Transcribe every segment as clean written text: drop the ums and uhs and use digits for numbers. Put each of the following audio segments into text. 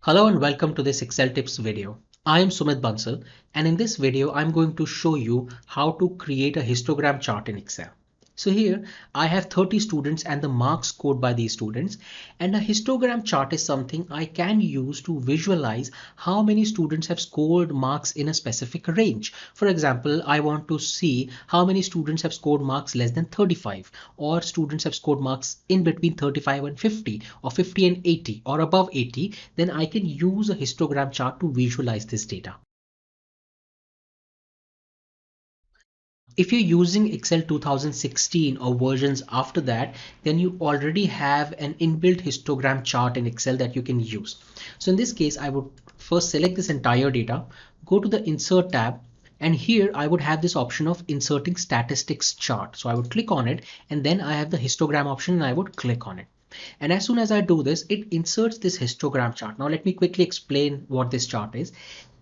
Hello and welcome to this Excel tips video. I am Sumit Bansal, and in this video I'm going to show you how to create a histogram chart in Excel. So here I have 30 students and the marks scored by these students, and a histogram chart is something I can use to visualize how many students have scored marks in a specific range. For example, I want to see how many students have scored marks less than 35, or students have scored marks in between 35 and 50, or 50 and 80, or above 80. Then I can use a histogram chart to visualize this data. If you're using Excel 2016 or versions after that, then you already have an inbuilt histogram chart in Excel that you can use. So in this case, I would first select this entire data, go to the Insert tab, and here I would have this option of inserting statistics chart. So I would click on it, and then I have the histogram option and I would click on it. And as soon as I do this, it inserts this histogram chart. Now let me quickly explain what this chart is.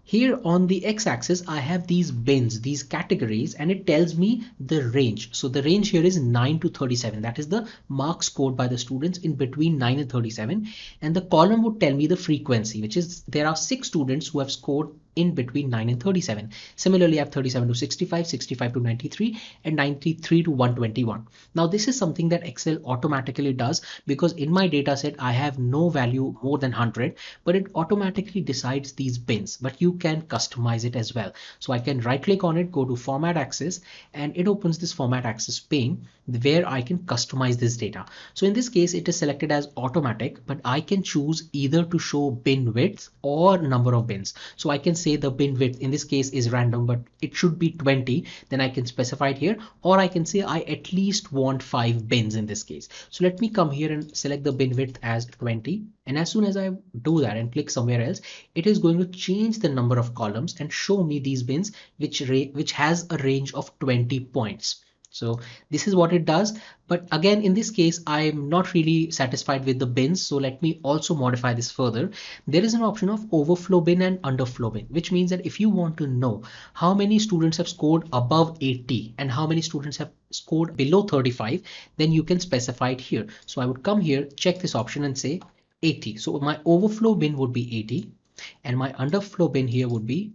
Here on the x-axis, I have these bins, these categories, and it tells me the range. So the range here is 9 to 37. That is the marks scored by the students in between 9 and 37. And the column would tell me the frequency, which is there are 6 students who have scored in between 9 and 37. Similarly, I have 37 to 65, 65 to 93, and 93 to 121. Now, this is something that Excel automatically does because in my data set, I have no value more than 100, but it automatically decides these bins. But you can customize it as well. So I can right click on it, go to Format Axis, and it opens this Format Axis pane where I can customize this data. So in this case, it is selected as automatic, but I can choose either to show bin width or number of bins. So I can say the bin width in this case is random, but it should be 20. Then I can specify it here, or I can say I at least want 5 bins in this case. So let me come here and select the bin width as 20. And as soon as I do that and click somewhere else, it is going to change the number of columns and show me these bins which has a range of 20 points. So this is what it does. But again, in this case, I'm not really satisfied with the bins. So let me also modify this further. There is an option of overflow bin and underflow bin, which means that if you want to know how many students have scored above 80 and how many students have scored below 35, then you can specify it here. So I would come here, check this option and say 80. So my overflow bin would be 80 and my underflow bin here would be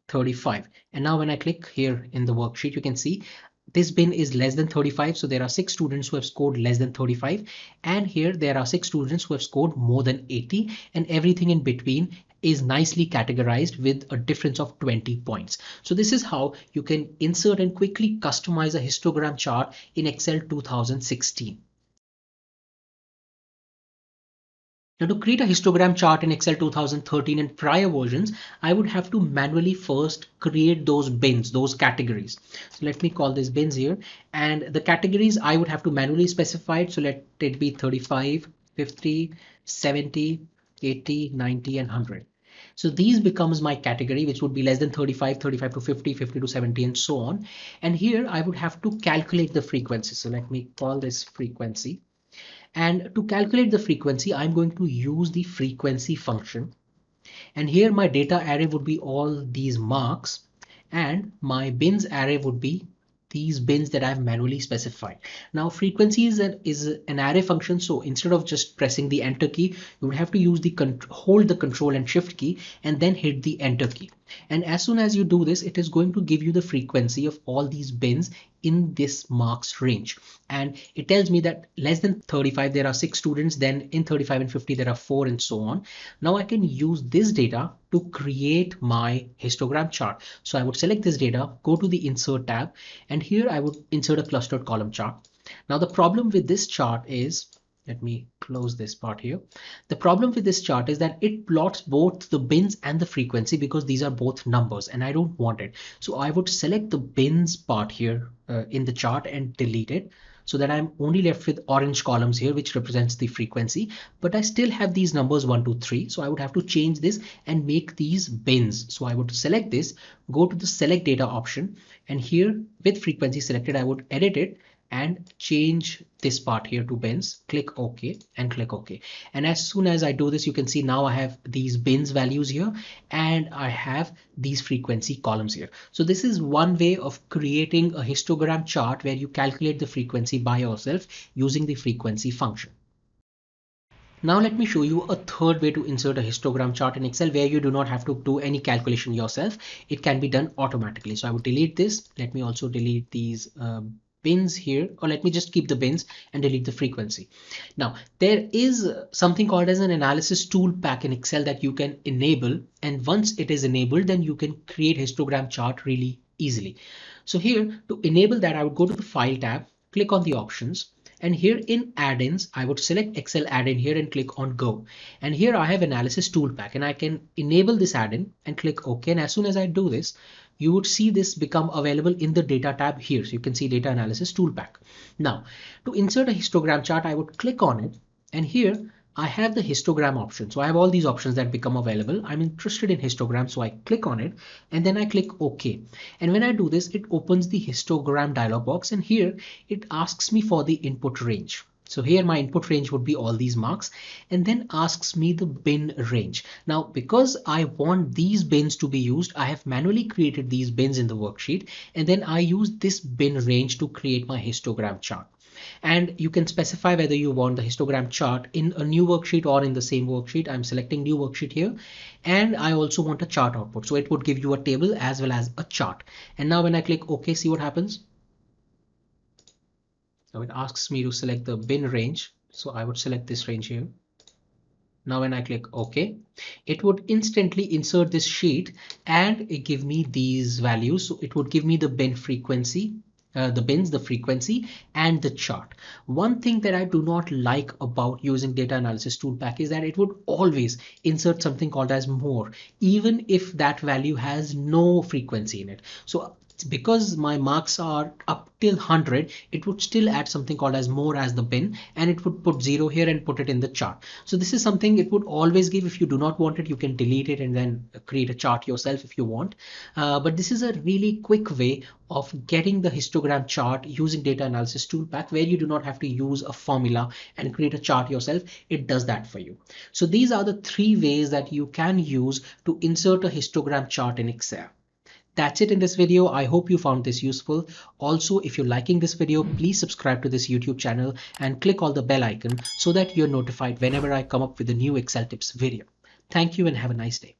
35. And now when I click here in the worksheet, you can see this bin is less than 35. So there are 6 students who have scored less than 35. And here there are 6 students who have scored more than 80, and everything in between is nicely categorized with a difference of 20 points. So this is how you can insert and quickly customize a histogram chart in Excel 2016. Now to create a histogram chart in Excel 2013 and prior versions, I would have to manually first create those bins, those categories. So let me call this bins here, and the categories I would have to manually specify it. So let it be 35, 50, 70, 80, 90, and 100. So these becomes my category, which would be less than 35, 35 to 50, 50 to 70, and so on. And here I would have to calculate the frequency. So let me call this frequency. And to calculate the frequency, I'm going to use the frequency function. And here my data array would be all these marks, and my bins array would be these bins that I've manually specified. Now frequency is an array function, so instead of just pressing the enter key, you would have to use the hold the control and shift key and then hit the enter key. And as soon as you do this, it is going to give you the frequency of all these bins in this marks range. And it tells me that less than 35 there are 6 students, then in 35 and 50 there are 4, and so on. Now I can use this data to create my histogram chart. So I would select this data, go to the Insert tab, and here I would insert a clustered column chart. Now the problem with this chart is, let me close this part here. The problem with this chart is that it plots both the bins and the frequency because these are both numbers and I don't want it. So I would select the bins part here in the chart and delete it, so that I'm only left with orange columns here, which represents the frequency, but I still have these numbers 1, 2, 3. So I would have to change this and make these bins. So I would select this, go to the select data option, and here with frequency selected, I would edit it and change this part here to bins, click OK and click OK. And as soon as I do this, you can see now I have these bins values here and I have these frequency columns here. So this is one way of creating a histogram chart where you calculate the frequency by yourself using the frequency function. Now let me show you a third way to insert a histogram chart in Excel where you do not have to do any calculation yourself. It can be done automatically. So I would delete this. Let me also delete these bins here, or let me just keep the bins and delete the frequency. Now there is something called as an analysis tool pack in Excel that you can enable, and once it is enabled, then you can create histogram chart really easily. So here to enable that, I would go to the File tab, click on the options, and here in add-ins, I would select Excel add-in here and click on go. And here I have analysis toolpak, and I can enable this add-in and click OK. And as soon as I do this, you would see this become available in the data tab here. So you can see data analysis toolpak. Now to insert a histogram chart, I would click on it, and here I have the histogram option. So I have all these options that become available. I'm interested in histogram, so I click on it and then I click OK. And when I do this, it opens the histogram dialog box, and here it asks me for the input range. So here my input range would be all these marks, and then asks me the bin range. Now, because I want these bins to be used, I have manually created these bins in the worksheet, and then I use this bin range to create my histogram chart. And you can specify whether you want the histogram chart in a new worksheet or in the same worksheet. I'm selecting new worksheet here, and I also want a chart output, so it would give you a table as well as a chart. And now when I click OK, see what happens. So it asks me to select the bin range, so I would select this range here. Now when I click OK, it would instantly insert this sheet and it give me these values. So it would give me the bin frequency, the bins, the frequency, and the chart. One thing that I do not like about using data analysis toolpak is that it would always insert something called as more, even if that value has no frequency in it. So because my marks are up till 100, it would still add something called as more as the bin, and it would put 0 here and put it in the chart. So this is something it would always give. If you do not want it, you can delete it and then create a chart yourself if you want. But this is a really quick way of getting the histogram chart using data analysis toolpak, where you do not have to use a formula and create a chart yourself. It does that for you. So these are the 3 ways that you can use to insert a histogram chart in Excel. That's it in this video. I hope you found this useful. Also, if you're liking this video, please subscribe to this YouTube channel and click on the bell icon so that you're notified whenever I come up with a new Excel tips video. Thank you and have a nice day.